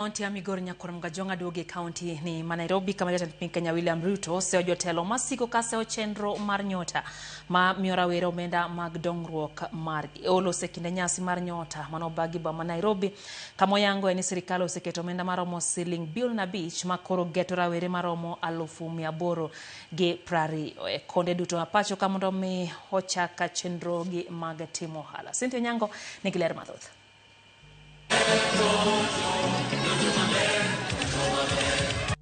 Kaunti ya Migori Nyakurum Gajonga Duoge County ni Nairobi kama jatend piny Kenya William Ruto seo jotelo masiko kaseo chenro mar nyota ma miora wero omenda mag dongruok mar olose kinde nyasi mar nyota manobagi boma Nairobi kama oyango ni sirikal oseketo omenda maromo siling bilion 5 ma koro geto rawere maromo 820 konde duto apacho kama mondo mi ochaka chenro gi mag timo hala. Cynthia Nyango nigi ler mathoth.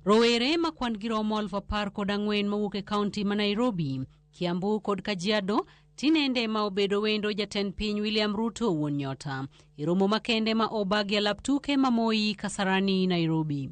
Rowere makwan giromo 10,000 mawuok e kaunti ma Nairobi, Kiambu kod Kajiado tinende ma obedo wendo jatend piny William Ruto wuon nyota. Iromo makende ma obagi alap tuke ma Moi Kasarani Nairobi.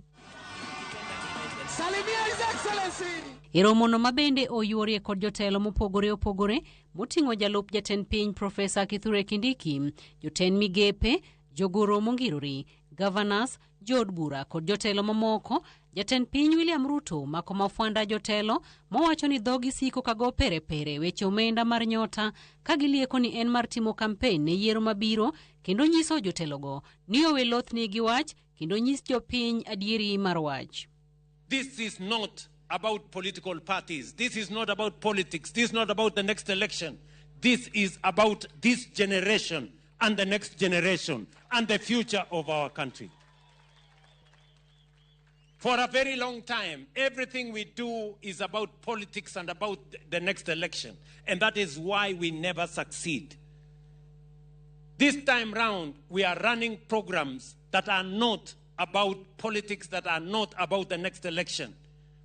Salimia His Excellency! Iromo no mabende oyuorie kod jotelo mopogore opogore moting'o jalup jatend piny Profesa Kithure Kindiki, jotend migepe, jogoro mongirore, governors, jod bura kod jotelo mamoko. Jatend piny William Ruto mako mafwanda jotelo mowacho ni dhogi siko kago pere weche omenda mar nyota kagilieko ni en mar timo kampen ne yiero mabiro kendo nyiso jotelogo ni owe lothni gi wach kendo nyis jopiny adieri mar wach. This is not about political parties. This is not about politics. This is not about the next election. This is about this generation and the next generation and the future of our country. For a very long time, everything we do is about politics and about the next election. And that is why we never succeed. This time round, we are running programs that are not about politics, that are not about the next election.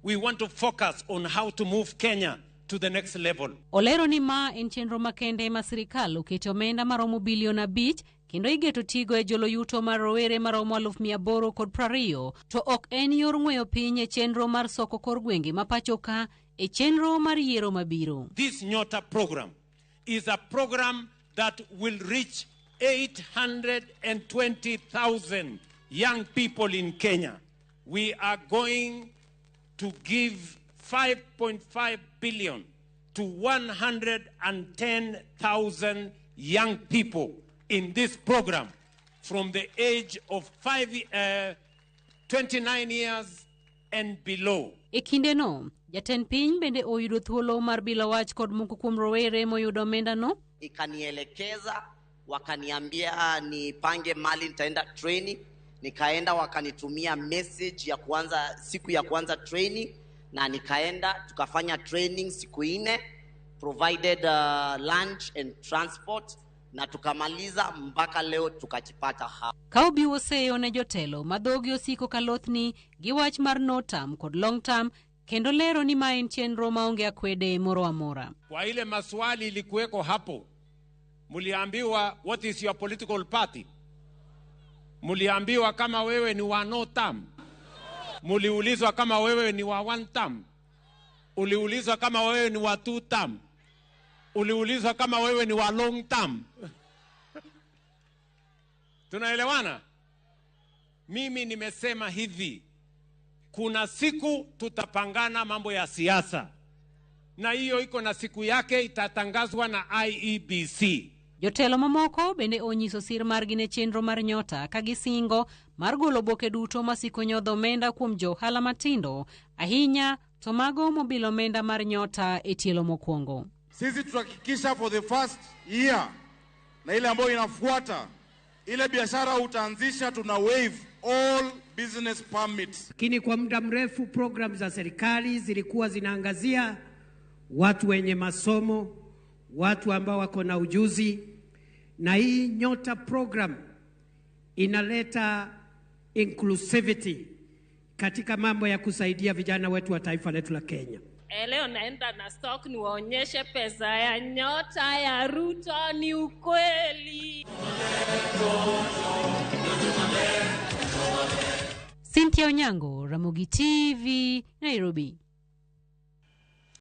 We want to focus on how to move Kenya to the next level. Olero ni ma en chenro makende ma sirikal oketo omenda maromo bilion 5 kendo igeto tigo e jolo yuto mar rowere maromo 820 to ok en yor ng'weyo piny e chenro mar soko kor gwenge ma pacho ka e chenro mar yiero mabiro. This Nyota program is a program that will reach 820,000 young people in Kenya. We are going to give 5.5 billion to 110,000 young people in this program from the age of 29 years and below. E kinde no, jatend piny bende oyudo thuolo mar bilo wach kod moko kuom rowere moyudo omenda no. Ikanielekeza, wakaniambia nipange mali nitaenda training, nikaenda wakanitumia message ya kuanza siku ya kuanza training na nikaenda tukafanya training siku 4 provided lunch and transport na tukamaliza mpaka leo tukajipata hapa. Kaubi woseyo ne jotelo madhogi osiko kalothni gi wach mar no term kod long term kendo lero ni ma en chenro maonge akwede moro amora. Kwa ile maswali ilikuweko hapo, muliambiwa what is your political party? Muliambiwa kama wewe ni wa no term? Muliulizwa kama wewe ni wa 1 term? Uliulizwa kama wewe ni wa 2 term? Uliulizwa kama wewe ni wa long term? Tunaelewana? Mimi nimesema hivi, kuna siku tutapangana mambo ya siasa, na hiyo iko na siku yake, itatangazwa na IEBC. Jotelo mamoko bende onyiso sir margi ne chenro mar nyota kagisingo mar golo boke duto masiko nyodho omenda kuom johala matindo ahinya to mago mobilo omenda mar nyota e tielo mokwongo. Sisi tutahakikisha for the first year na ile ambayo inafuata ile biashara utaanzisha tuna waive all business permits. Lakini kwa muda mrefu program za serikali zilikuwa zinaangazia watu wenye masomo, watu ambao wako na ujuzi, na hii Nyota program inaleta inclusivity katika mambo ya kusaidia vijana wetu wa taifa letu la Kenya. Leo naenda na stock niwaonyeshe pesa ya nyota ya Ruto ni ukweli. Cynthia Onyango, Ramogi TV, Nairobi.